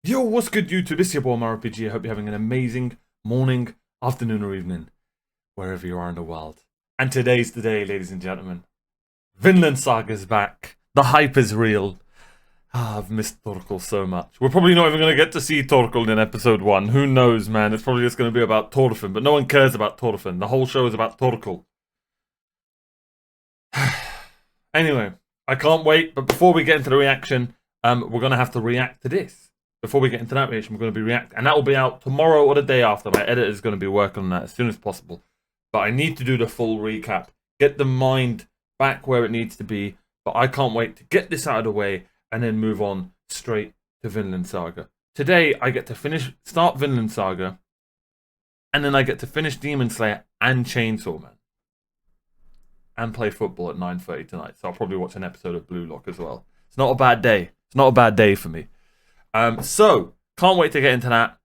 Yo, what's good YouTube? It's your boy OmarioRpg. I hope you're having an amazing morning, afternoon or evening, wherever you are in the world. And today's the day, ladies and gentlemen. Vinland Saga is back. The hype is real. I've missed Thorkel so much. We're probably not even going to get to see Thorkel in episode 1. Who knows, man? It's probably just going to be about Thorfinn, but no one cares about Thorfinn. The whole show is about Thorkel. Anyway, I can't wait, but before we get into the reaction, we're going to have to react to this. Before we get into that reaction, we're going to be reacting, and that will be out tomorrow or the day after. My editor is going to be working on that as soon as possible. But I need to do the full recap, get the mind back where it needs to be. But I can't wait to get this out of the way and then move on straight to Vinland Saga. Today, I get to start Vinland Saga, and then I get to finish Demon Slayer and Chainsaw Man, and play football at 9:30 tonight. So I'll probably watch an episode of Blue Lock as well. It's not a bad day. It's not a bad day for me. So, can't wait to get into that.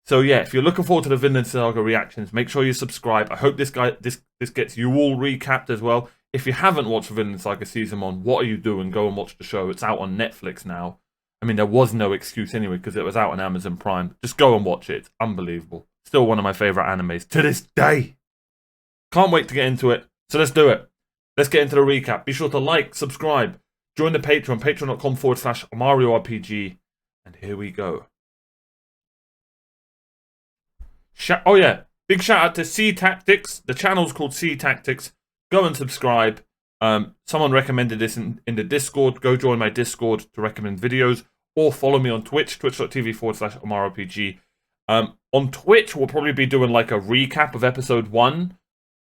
So yeah, if you're looking forward to the Vinland Saga reactions, make sure you subscribe. I hope this gets you all recapped as well. If you haven't watched Vinland Saga Season 1, what are you doing? Go and watch the show. It's out on Netflix now. I mean, there was no excuse anyway, because it was out on Amazon Prime. Just go and watch it. It's unbelievable. Still one of my favourite animes to this day. Can't wait to get into it. So let's do it. Let's get into the recap. Be sure to like, subscribe, join the Patreon, patreon.com/OmarioRpg. And here we go. Oh yeah, big shout out to C Tactics. The channel's called C Tactics. Go and subscribe. Someone recommended this in the Discord. Go join my Discord to recommend videos. Or follow me on Twitch, twitch.tv/OmarioRpg. On Twitch, we'll probably be doing like a recap of episode 1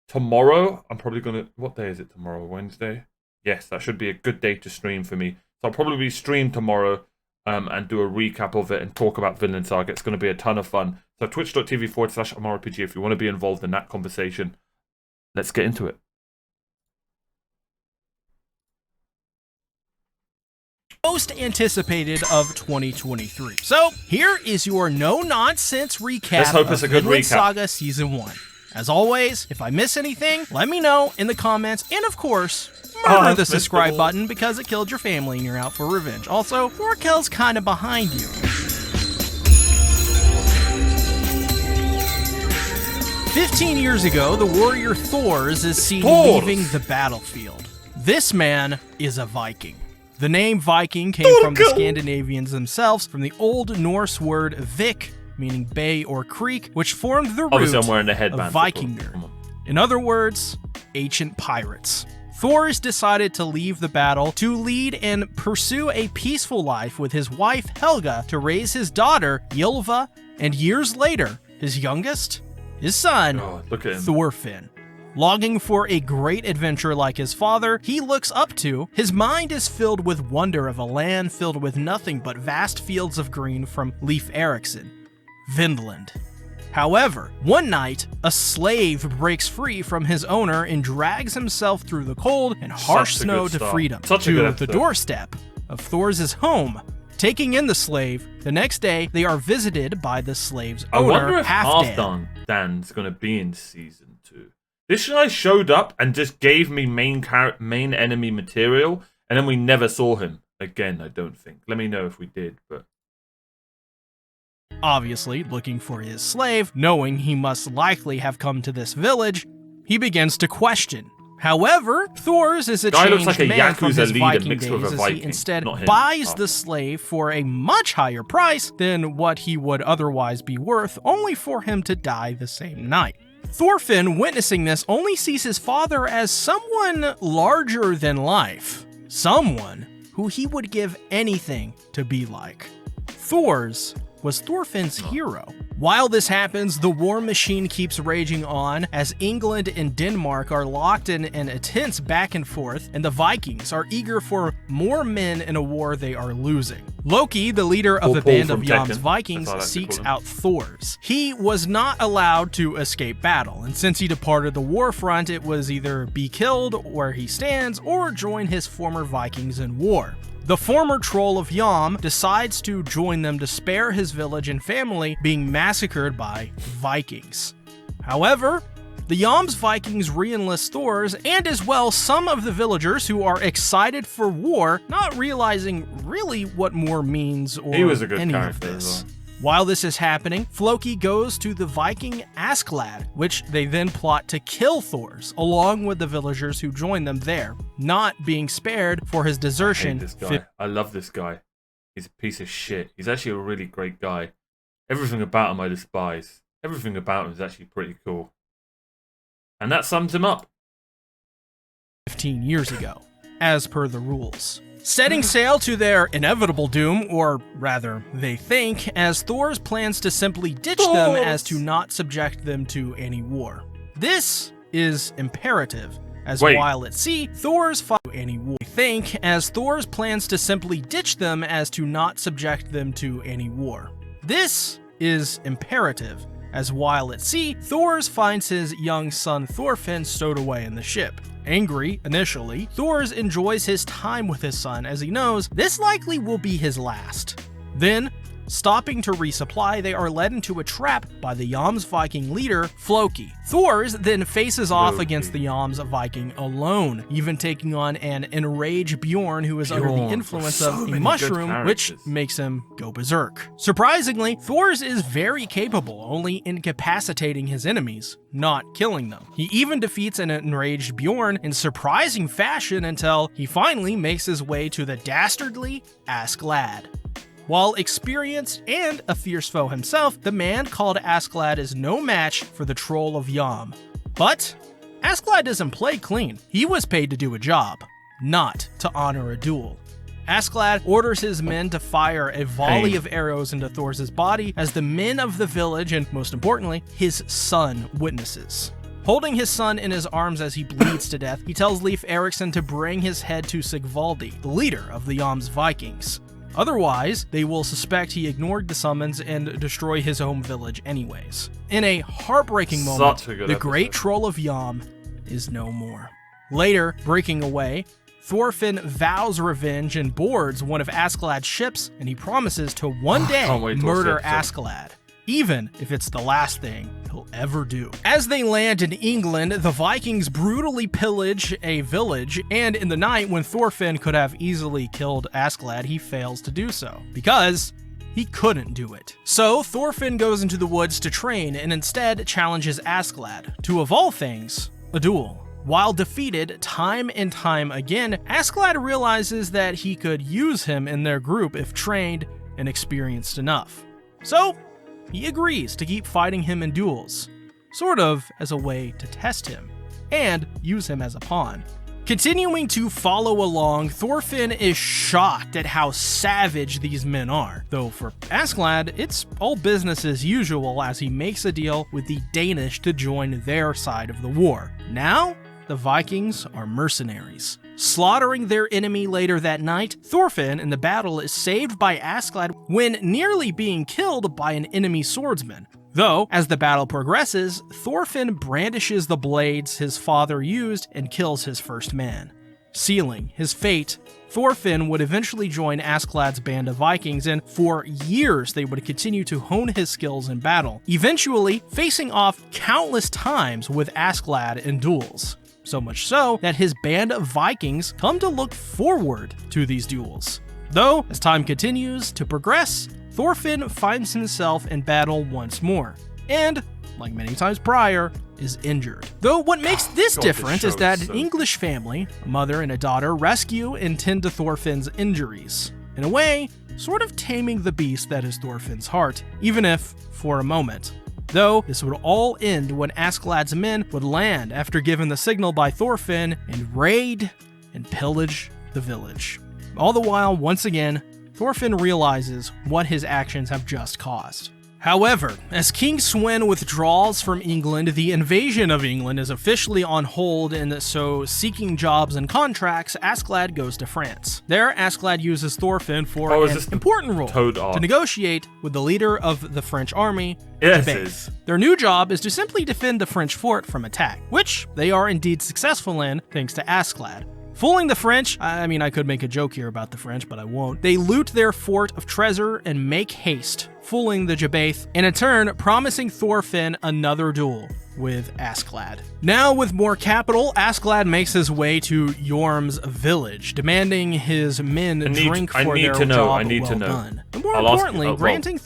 tomorrow. I'm probably going to... What day is it tomorrow? Wednesday? Yes, that should be a good day to stream for me. So I'll probably stream tomorrow. And do a recap of it and talk about Vinland Saga. It's going to be a ton of fun. So twitch.tv/OmarioRpg if you want to be involved in that conversation. Let's get into it. Most anticipated of 2023. So here is your no-nonsense recap Let's hope it's a good Vinland recap. Saga Season 1. As always, if I miss anything, let me know in the comments, and of course, murder the subscribe button because it killed your family and you're out for revenge. Also, Thorkel's kind of behind you. "15 years ago, the warrior Thors is seen leaving the battlefield. This man is a Viking. The name Viking came from the Scandinavians themselves, from the Old Norse word vik, meaning bay or creek, which formed the root of Vikinger. In other words, ancient pirates. Thors decided to leave the battle to lead and pursue a peaceful life with his wife Helga, to raise his daughter Ylva, and years later, his youngest, his son, Thorfinn. Longing for a great adventure like his father, he looks up to, his mind is filled with wonder of a land filled with nothing but vast fields of green from Leif Erikson, Vinland. However, one night, a slave breaks free from his owner and drags himself through the cold and harsh snow to freedom, to the doorstep of Thors' home. Taking in the slave, the next day they are visited by the slave's owner, I wonder if Halfdan's going to be in Season 2. This guy showed up and just gave me main enemy material, and then we never saw him again, I don't think. Let me know if we did, but... Obviously, looking for his slave, knowing he must likely have come to this village, he begins to question. However, Thors is a changed man from his Viking days, as he instead buys the slave for a much higher price than what he would otherwise be worth, only for him to die the same night. Thorfinn, witnessing this, only sees his father as someone larger than life. Someone who he would give anything to be like. Thors was Thorfinn's hero. While this happens, the war machine keeps raging on as England and Denmark are locked in an intense back and forth, and the Vikings are eager for more men in a war they are losing. Loki, the leader of the band of Yam's Vikings, seeks out Thors. He was not allowed to escape battle, and since he departed the war front, it was either be killed where he stands or join his former Vikings in war. The former troll of Yam decides to join them to spare his village and family being massacred by Vikings. However, The Jomsvikings re-enlist Thors, and as well some of the villagers who are excited for war, not realizing really what war means or He was a good any of character this. as well. While this is happening, Floki goes to the Viking Askelad, which they then plot to kill Thors, along with the villagers who join them there, not being spared for his desertion. I hate this guy. I love this guy. He's a piece of shit. He's actually a really great guy. Everything about him I despise. Everything about him is actually pretty cool. And that sums him up. 15 years ago, as per the rules. Setting sail to their inevitable doom, or rather, they think, as Thors plans to simply ditch them as to not subject them to any war. This is imperative, as while at sea, Thors fight any war. They think, as Thors plans to simply ditch them as to not subject them to any war. This is imperative, as while at sea, Thors finds his young son Thorfinn stowed away in the ship. Angry, initially, Thors enjoys his time with his son as he knows this likely will be his last. Then, stopping to resupply, they are led into a trap by the Jomsviking leader, Floki. Thors then faces off against the Jomsviking alone, even taking on an enraged Bjorn who is under the influence of a mushroom, which makes him go berserk. Surprisingly, Thors is very capable, only incapacitating his enemies, not killing them. He even defeats an enraged Bjorn in surprising fashion until he finally makes his way to the dastardly Askelad. While experienced and a fierce foe himself, the man called Askelad is no match for the troll of Yom. But Askelad doesn't play clean. He was paid to do a job, not to honor a duel. Askelad orders his men to fire a volley of arrows into Thors' body as the men of the village, and most importantly, his son, witnesses. Holding his son in his arms as he bleeds to death, he tells Leif Erikson to bring his head to Sigvaldi, the leader of the Jomsvikings. Otherwise, they will suspect he ignored the summons and destroy his home village anyways. In a heartbreaking moment, the great troll of Yom is no more. Later, breaking away, Thorfinn vows revenge and boards one of Askelad's ships, and he promises to one day murder Askelad, even if it's the last thing he'll ever do. As they land in England, the Vikings brutally pillage a village, and in the night when Thorfinn could have easily killed Askelad, he fails to do so, because he couldn't do it. So Thorfinn goes into the woods to train and instead challenges Askelad to, of all things, a duel. While defeated time and time again, Askelad realizes that he could use him in their group if trained and experienced enough. So he agrees to keep fighting him in duels, sort of as a way to test him, and use him as a pawn. Continuing to follow along, Thorfinn is shocked at how savage these men are, though for Askelad, it's all business as usual as he makes a deal with the Danish to join their side of the war. Now, the Vikings are mercenaries. Slaughtering their enemy later that night, Thorfinn in the battle is saved by Askelad when nearly being killed by an enemy swordsman. Though, as the battle progresses, Thorfinn brandishes the blades his father used and kills his first man. Sealing his fate, Thorfinn would eventually join Askelad's band of Vikings, and for years they would continue to hone his skills in battle, eventually facing off countless times with Askelad in duels. So much so that his band of Vikings come to look forward to these duels. Though, as time continues to progress, Thorfinn finds himself in battle once more, and, like many times prior, is injured. Though what makes this different is that an English family, a mother and a daughter, rescue and tend to Thorfinn's injuries. In a way, sort of taming the beast that is Thorfinn's heart, even if for a moment. Though, this would all end when Askelad's men would land after given the signal by Thorfinn and raid and pillage the village. All the while, once again, Thorfinn realizes what his actions have just caused. However, as King Sweyn withdraws from England, the invasion of England is officially on hold, and so seeking jobs and contracts, Askelad goes to France. There, Askelad uses Thorfinn for an important role to negotiate with the leader of the French army, Jabez. Their new job is to simply defend the French fort from attack, which they are indeed successful in thanks to Askelad. Fooling the French, I could make a joke here about the French, but I won't. They loot their fort of treasure and make haste fooling the Jabath, and in turn promising Thorfinn another duel with Askelad. Now with more capital, Askelad makes his way to Yorm's village, demanding his men drink for their job well done. And more importantly, granting...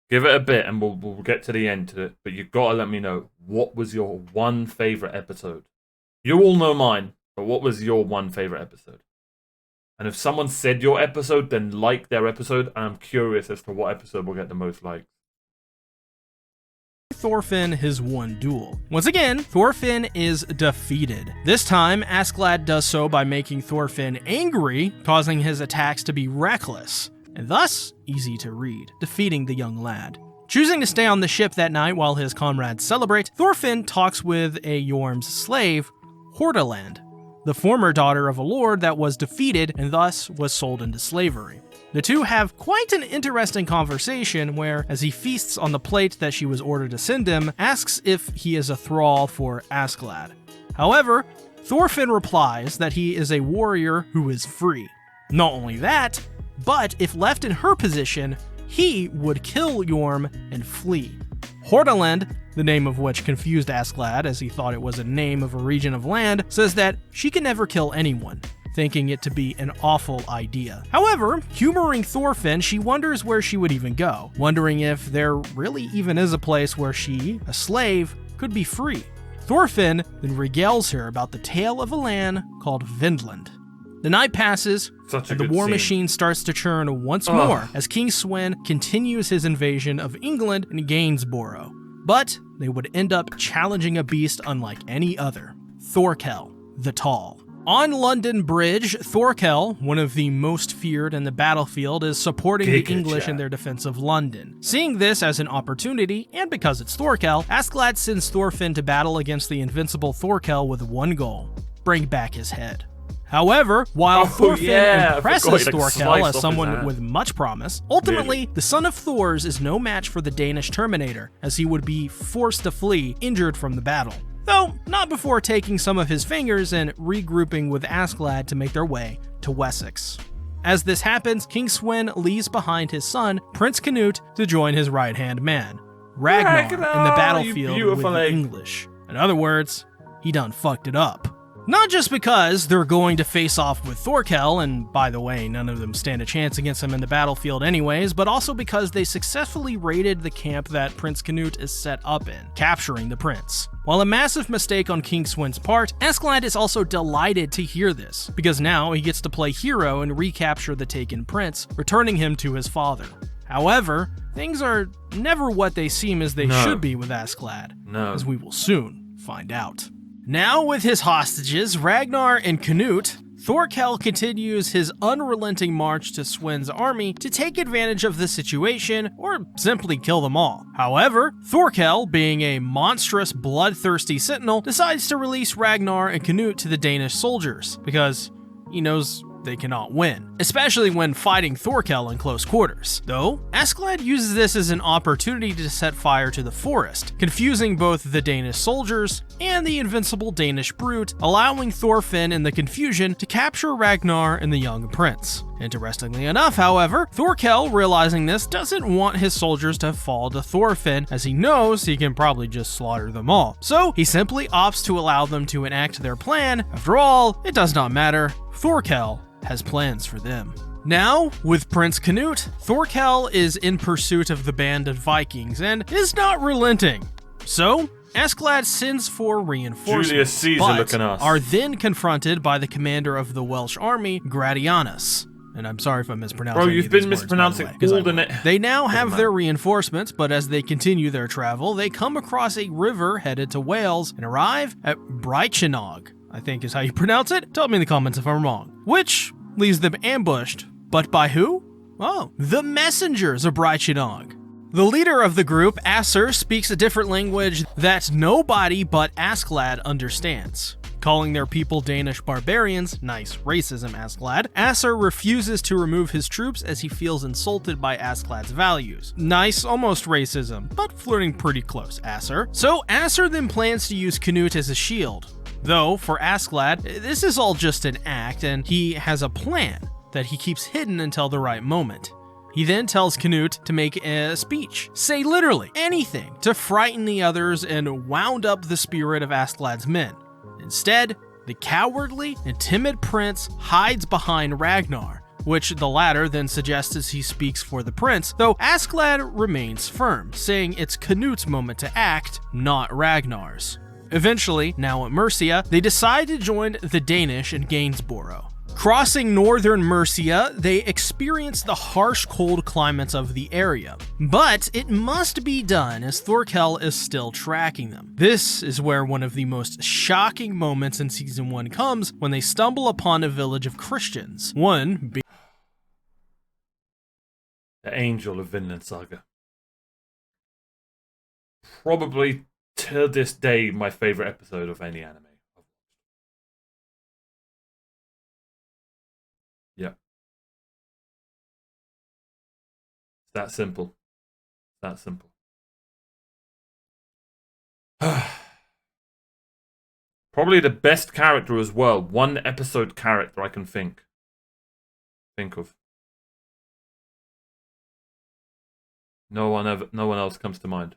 Give it a bit and we'll get to the end to it, but you've got to let me know, what was your one favourite episode? You all know mine, but what was your one favourite episode? And if someone said your episode, then like their episode, and I'm curious as to what episode will get the most likes. Thorfinn his one duel. Once again, Thorfinn is defeated. This time, Askelad does so by making Thorfinn angry, causing his attacks to be reckless, and thus easy to read, defeating the young lad. Choosing to stay on the ship that night while his comrades celebrate, Thorfinn talks with a Yorm's slave, Hordaland, the former daughter of a lord that was defeated and thus was sold into slavery. The two have quite an interesting conversation where, as he feasts on the plate that she was ordered to send him, asks if he is a thrall for Askelad. However, Thorfinn replies that he is a warrior who is free. Not only that, but if left in her position, he would kill Yorm and flee. Hordaland, the name of which confused Askelad as he thought it was a name of a region of land, says that she can never kill anyone, thinking it to be an awful idea. However, humoring Thorfinn, she wonders where she would even go, wondering if there really even is a place where she, a slave, could be free. Thorfinn then regales her about the tale of a land called Vinland. The night passes, and the war machine starts to churn once more as King Sweyn continues his invasion of England and Gainsborough. But they would end up challenging a beast unlike any other, Thorkel the Tall. On London Bridge, Thorkel, one of the most feared in the battlefield, is supporting the English in their defense of London. Seeing this as an opportunity, and because it's Thorkel, Askelad sends Thorfinn to battle against the invincible Thorkel with one goal: bring back his head. However, while Thorfinn impresses Thorkel as someone with much promise, ultimately, the son of Thors is no match for the Danish Terminator, as he would be forced to flee, injured from the battle. Though, not before taking some of his fingers and regrouping with Askelad to make their way to Wessex. As this happens, King Sweyn leaves behind his son, Prince Canute, to join his right-hand man, Ragnar, in the battlefield with the English. In other words, he done fucked it up. Not just because they're going to face off with Thorkel, and by the way, none of them stand a chance against him in the battlefield anyways, but also because they successfully raided the camp that Prince Canute is set up in, capturing the prince. While a massive mistake on King Sweyn's part, Askelad is also delighted to hear this, because now he gets to play hero and recapture the taken prince, returning him to his father. However, things are never what they seem as they should be with Askelad, as we will soon find out. Now with his hostages, Ragnar and Canute, Thorkel continues his unrelenting march to Sweyn's army to take advantage of the situation or simply kill them all. However, Thorkel, being a monstrous, bloodthirsty sentinel, decides to release Ragnar and Canute to the Danish soldiers because he knows they cannot win, especially when fighting Thorkel in close quarters. Though, Askelad uses this as an opportunity to set fire to the forest, confusing both the Danish soldiers and the invincible Danish brute, allowing Thorfinn in the confusion to capture Ragnar and the young prince. Interestingly enough, however, Thorkel, realizing this, doesn't want his soldiers to fall to Thorfinn, as he knows he can probably just slaughter them all. So he simply opts to allow them to enact their plan. After all, it does not matter. Thorkel has plans for them. Now, with Prince Canute, Thorkel is in pursuit of the band of Vikings and is not relenting. So, Askelad sends for reinforcements, Julius Caesar looking us. Are then confronted by the commander of the Welsh army, Gratianus. And I'm sorry if I'm mispronouncing. Bro, you've been mispronouncing all the name. They now have their reinforcements, but as they continue their travel, they come across a river headed to Wales and arrive at Brychenog, I think is how you pronounce it. Tell me in the comments if I'm wrong. Which leaves them ambushed. But by who? Oh, the messengers of Brychenog. The leader of the group, Asser, speaks a different language that nobody but Askelad understands. Calling their people Danish barbarians, nice racism Askelad, Asser refuses to remove his troops as he feels insulted by Asklad's values. Nice, almost racism, but flirting pretty close, Asser. So Asser then plans to use Canute as a shield. Though, for Askelad, this is all just an act, and he has a plan that he keeps hidden until the right moment. He then tells Canute to make a speech, say literally anything, to frighten the others and wound up the spirit of Askeladd's men. Instead, the cowardly and timid prince hides behind Ragnar, which the latter then suggests as he speaks for the prince, though Askelad remains firm, saying it's Canute's moment to act, not Ragnar's. Eventually, now at Mercia, they decide to join the Danish in Gainsborough. Crossing northern Mercia, they experience the harsh cold climates of the area. But it must be done as Thorkel is still tracking them. This is where one of the most shocking moments in Season 1 comes when they stumble upon a village of Christians. One being the Angel of Vinland Saga. Probably, to this day, my favorite episode of any anime. Yeah. It's that simple. That simple. Probably the best character as well. One episode character I can think of. No one else comes to mind.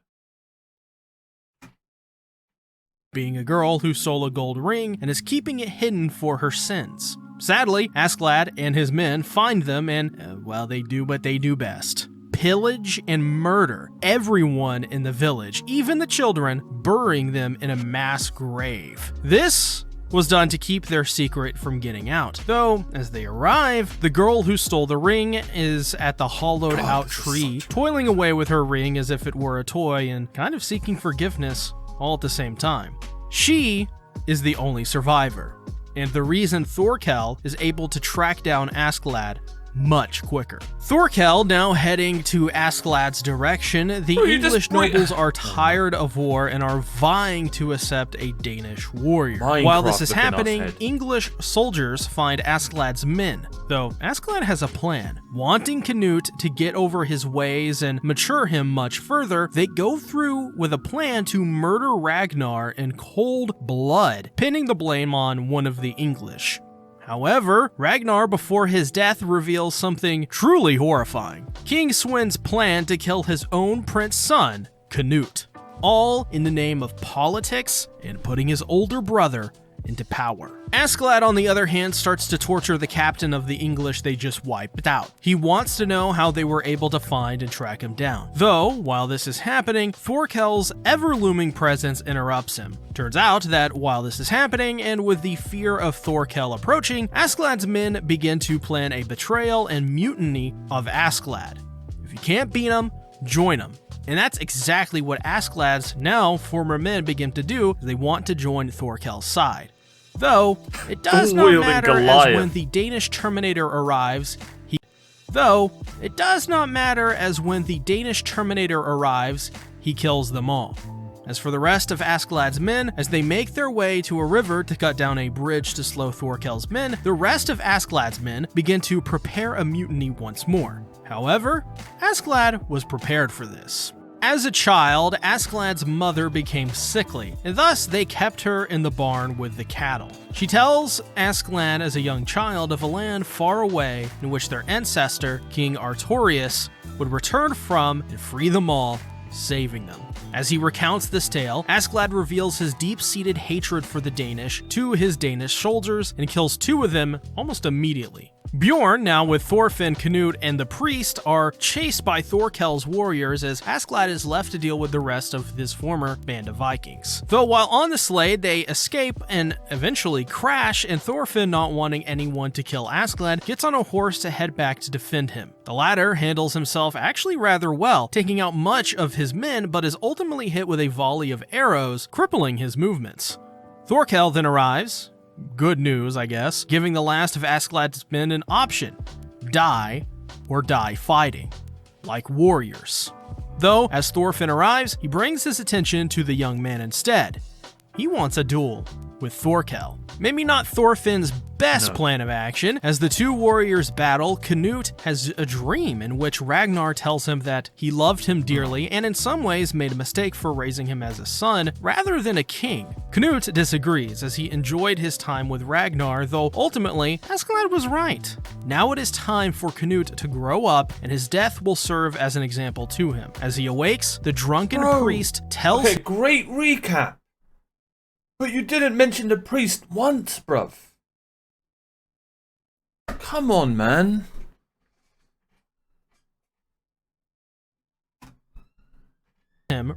Being a girl who stole a gold ring and is keeping it hidden for her sins. Sadly, Askelad and his men find them and, well, they do what they do best. Pillage and murder everyone in the village, even the children, burying them in a mass grave. This was done to keep their secret from getting out. Though, as they arrive, the girl who stole the ring is at the hollowed out tree, toiling away with her ring as if it were a toy and kind of seeking forgiveness all at the same time. She is the only survivor, and the reason Thorkel is able to track down Askelad much quicker. Thorkel now heading to Askelad's direction, the English nobles are tired of war and are vying to accept a Danish warrior. While this is happening, English soldiers find Askelad's men, though Askelad has a plan. Wanting Canute to get over his ways and mature him much further, they go through with a plan to murder Ragnar in cold blood, pinning the blame on one of the English. However, Ragnar before his death reveals something truly horrifying. King Swin's plan to kill his own prince son, Canute, all in the name of politics and putting his older brother into power. Askelad, on the other hand, starts to torture the captain of the English they just wiped out. He wants to know how they were able to find and track him down. Though, while this is happening, Thorkel's ever-looming presence interrupts him. Turns out that while this is happening, and with the fear of Thorkel approaching, Askelad's men begin to plan a betrayal and mutiny of Askelad. If you can't beat him, join him. And that's exactly what Askelad's now former men begin to do. They want to join Thorkel's side. Though, it does not matter as when the Danish Terminator arrives, he kills them all. As for the rest of Askelad's men, as they make their way to a river to cut down a bridge to slow Thorkel's men, the rest of Askelad's men begin to prepare a mutiny once more. However, Askelad was prepared for this. As a child, Askelad's mother became sickly, and thus they kept her in the barn with the cattle. She tells Askelad as a young child of a land far away in which their ancestor, King Artorius, would return from and free them all, saving them. As he recounts this tale, Askelad reveals his deep-seated hatred for the Danish to his Danish soldiers and kills two of them almost immediately. Bjorn, now with Thorfinn, Canute, and the priest, are chased by Thorkel's warriors as Askelad is left to deal with the rest of his former band of Vikings. Though while on the sleigh, they escape and eventually crash, and Thorfinn, not wanting anyone to kill Askelad, gets on a horse to head back to defend him. The latter handles himself actually rather well, taking out much of his men, but is ultimately hit with a volley of arrows, crippling his movements. Thorkel then arrives. Good news, I guess, giving the last of Askelad's men an option: die or die fighting, like warriors. Though, as Thorfinn arrives, he brings his attention to the young man instead. He wants a duel with Thorkel. Maybe not Thorfinn's best plan of action. As the two warriors battle, Canute has a dream in which Ragnar tells him that he loved him dearly and in some ways made a mistake for raising him as a son rather than a king. Canute disagrees as he enjoyed his time with Ragnar, though ultimately Askelad was right. Now it is time for Canute to grow up, and his death will serve as an example to him. As he awakes, the drunken priest tells him— Okay, great recap. But you didn't mention the priest once, bruv. Come on, man.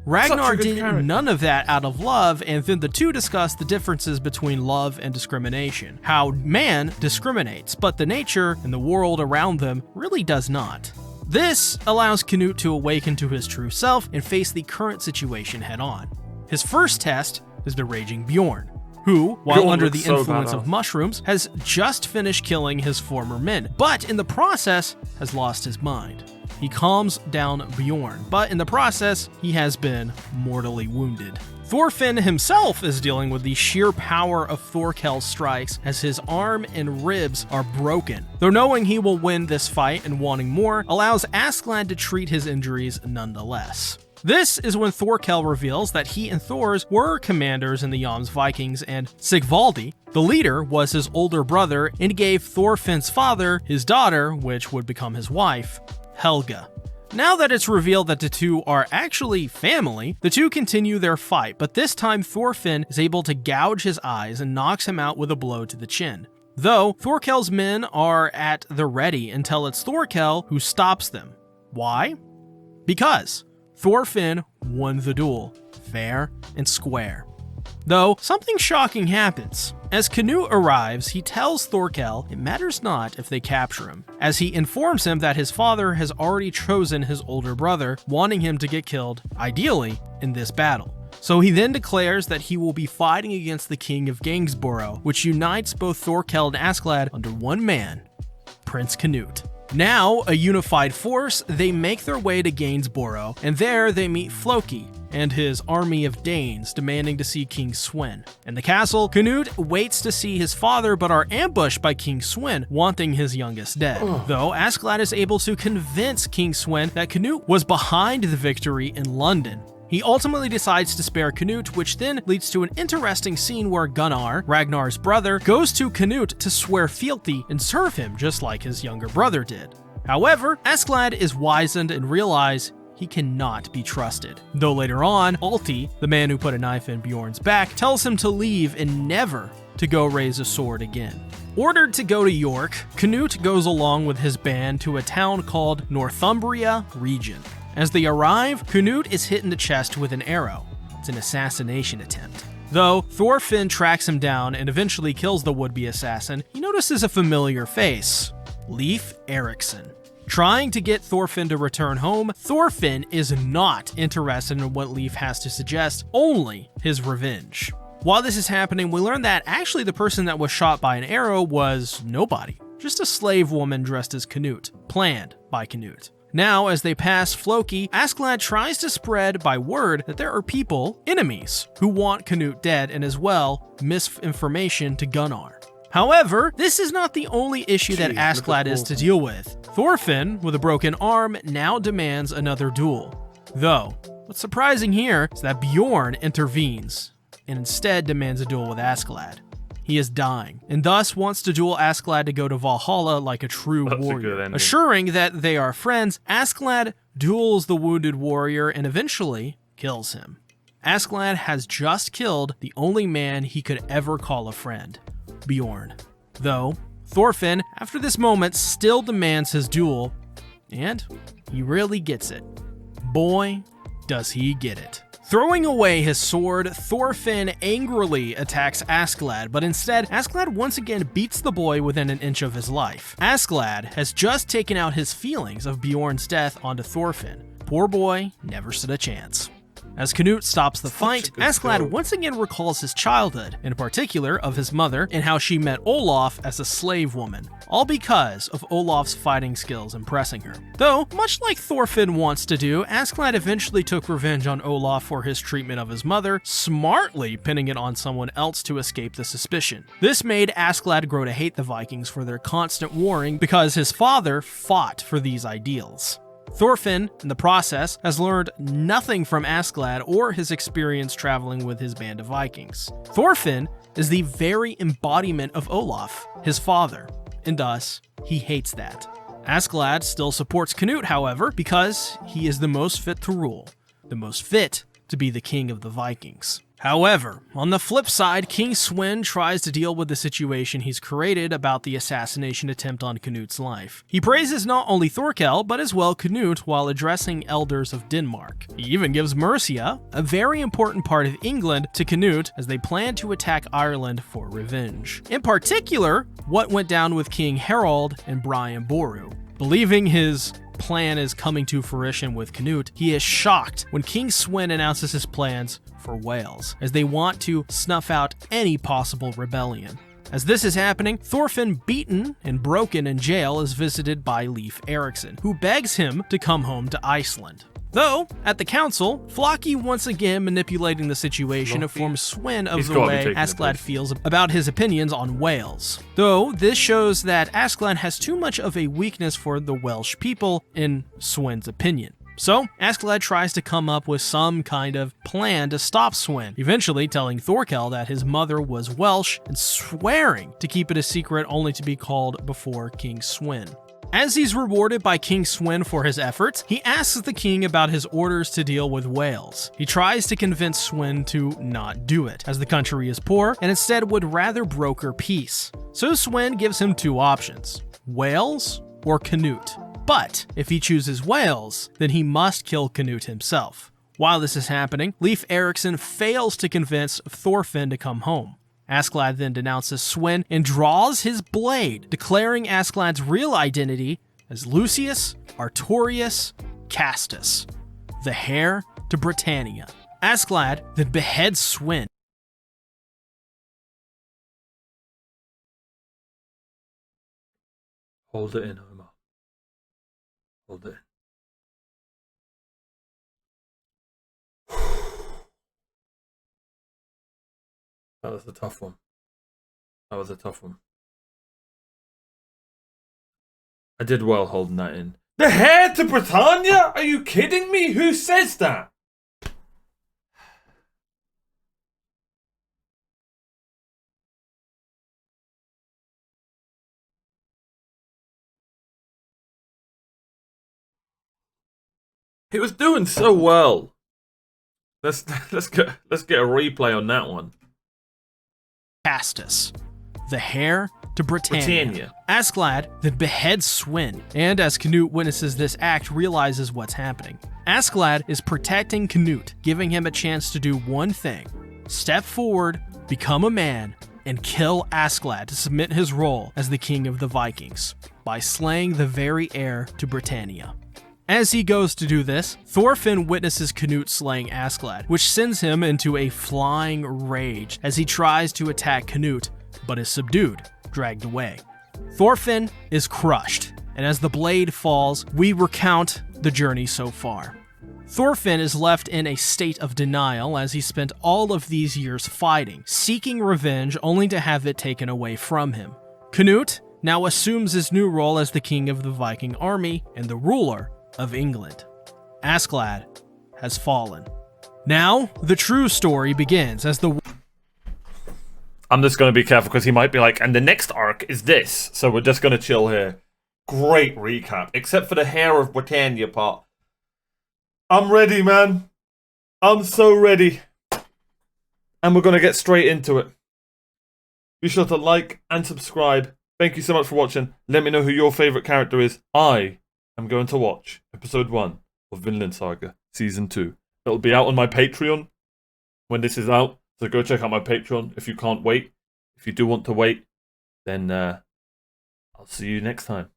Ragnar did none of that out of love, and then the two discuss the differences between love and discrimination. How man discriminates, but the nature and the world around them really does not. This allows Canute to awaken to his true self and face the current situation head on. His first test is the raging Bjorn, who, while under the influence of mushrooms, has just finished killing his former men, but in the process has lost his mind. He calms down Bjorn, but in the process, he has been mortally wounded. Thorfinn himself is dealing with the sheer power of Thorkel's strikes as his arm and ribs are broken. Though knowing he will win this fight and wanting more allows Askelad to treat his injuries nonetheless. This is when Thorkel reveals that he and Thors were commanders in the Jomsvikings, and Sigvaldi, the leader, was his older brother and gave Thorfinn's father his daughter, which would become his wife, Helga. Now that it's revealed that the two are actually family, the two continue their fight, but this time Thorfinn is able to gouge his eyes and knocks him out with a blow to the chin. Though, Thorkel's men are at the ready until it's Thorkel who stops them. Why? Because Thorfinn won the duel, fair and square. Though, something shocking happens. As Canute arrives, he tells Thorkel it matters not if they capture him, as he informs him that his father has already chosen his older brother, wanting him to get killed, ideally, in this battle. So he then declares that he will be fighting against the king of Gangsborough, which unites both Thorkel and Askelad under one man, Prince Canute. Now, a unified force, they make their way to Gainsborough, and there they meet Floki and his army of Danes demanding to see King Sven. In the castle, Canute waits to see his father but are ambushed by King Sven, wanting his youngest dead. Though Askelad is able to convince King Sven that Canute was behind the victory in London. He ultimately decides to spare Canute, which then leads to an interesting scene where Gunnar, Ragnar's brother, goes to Canute to swear fealty and serve him just like his younger brother did. However, Askelad is wizened and realizes he cannot be trusted. Though later on, Alti, the man who put a knife in Bjorn's back, tells him to leave and never to go raise a sword again. Ordered to go to York, Canute goes along with his band to a town called Northumbria Region. As they arrive, Canute is hit in the chest with an arrow. It's an assassination attempt. Though Thorfinn tracks him down and eventually kills the would-be assassin, he notices a familiar face, Leif Erikson. Trying to get Thorfinn to return home, Thorfinn is not interested in what Leif has to suggest, only his revenge. While this is happening, we learn that actually the person that was shot by an arrow was nobody, just a slave woman dressed as Canute, planned by Canute. Now, as they pass Floki, Askelad tries to spread by word that there are people, enemies, who want Canute dead and as well, misinformation to Gunnar. However, this is not the only issue that Askelad is to deal with. Thorfinn, with a broken arm, now demands another duel. Though, what's surprising here is that Bjorn intervenes and instead demands a duel with Askelad. He is dying, and thus wants to duel Askelad to go to Valhalla like a true warrior. Assuring that they are friends, Askelad duels the wounded warrior and eventually kills him. Askelad has just killed the only man he could ever call a friend, Bjorn. Though, Thorfinn, after this moment, still demands his duel, and he really gets it. Boy, does he get it. Throwing away his sword, Thorfinn angrily attacks Askelad, but instead, Askelad once again beats the boy within an inch of his life. Askelad has just taken out his feelings of Bjorn's death onto Thorfinn. Poor boy never stood a chance. As Canute stops the fight, a good Askelad story. once again recalls his childhood, in particular of his mother and how she met Olaf as a slave woman, all because of Olaf's fighting skills impressing her. Though, much like Thorfinn wants to do, Askelad eventually took revenge on Olaf for his treatment of his mother, smartly pinning it on someone else to escape the suspicion. This made Askelad grow to hate the Vikings for their constant warring because his father fought for these ideals. Thorfinn, in the process, has learned nothing from Askelad or his experience traveling with his band of Vikings. Thorfinn is the very embodiment of Olaf, his father, and thus, he hates that. Askelad still supports Canute, however, because he is the most fit to rule, the most fit to be the king of the Vikings. However, on the flip side, King Sweyn tries to deal with the situation he's created about the assassination attempt on Canute's life. He praises not only Thorkel, but as well Canute while addressing elders of Denmark. He even gives Mercia, a very important part of England, to Canute as they plan to attack Ireland for revenge. In particular, what went down with King Harold and Brian Boru. Believing his plan is coming to fruition with Canute, he is shocked when King Sweyn announces his plans for Wales, as they want to snuff out any possible rebellion. As this is happening, Thorfinn, beaten and broken in jail, is visited by Leif Erikson, who begs him to come home to Iceland. Though, at the council, Floki once again manipulating the situation informs Sweyn of the way Askelad feels about his opinions on Wales. Though, this shows that Askelad has too much of a weakness for the Welsh people, in Sweyn's opinion. So, Askelad tries to come up with some kind of plan to stop Sweyn, eventually telling Thorkel that his mother was Welsh and swearing to keep it a secret only to be called before King Sweyn. As he's rewarded by King Sweyn for his efforts, he asks the king about his orders to deal with Wales. He tries to convince Sweyn to not do it, as the country is poor and instead would rather broker peace. So Sweyn gives him two options: Wales or Canute. But if he chooses Wales, then he must kill Canute himself. While this is happening, Leif Erikson fails to convince Thorfinn to come home. Askelad then denounces Sweyn and draws his blade, declaring Askelad's real identity as Lucius Artorius Castus, the heir to Britannia. Askelad then beheads Sweyn. Hold it in, Omar. Hold it. That was a tough one. That was a tough one. I did well holding that in. The heir to Britannia? Are you kidding me? Who says that? He was doing so well. Let's get a replay on that one. Castus, the heir to Britannia. Askelad then beheads Sweyn, and as Canute witnesses this act, realizes what's happening. Askelad is protecting Canute, giving him a chance to do one thing: step forward, become a man, and kill Askelad to submit his role as the king of the Vikings, by slaying the very heir to Britannia. As he goes to do this, Thorfinn witnesses Canute slaying Askelad, which sends him into a flying rage as he tries to attack Canute, but is subdued, dragged away. Thorfinn is crushed, and as the blade falls, we recount the journey so far. Thorfinn is left in a state of denial as he spent all of these years fighting, seeking revenge only to have it taken away from him. Canute now assumes his new role as the king of the Viking army and the ruler of England. Askelad has fallen. Now, the true story begins as the... I'm just going to be careful because he might be like, and the next arc is this. So we're just going to chill here. Great recap. Except for the heir of Britannia part. I'm ready, man. I'm so ready. And we're going to get straight into it. Be sure to like and subscribe. Thank you so much for watching. Let me know who your favourite character is. I'm going to watch episode 1 of Vinland Saga season 2. It'll be out on my Patreon when this is out, so go check out my Patreon if you can't wait. If you do want to wait, then I'll see you next time.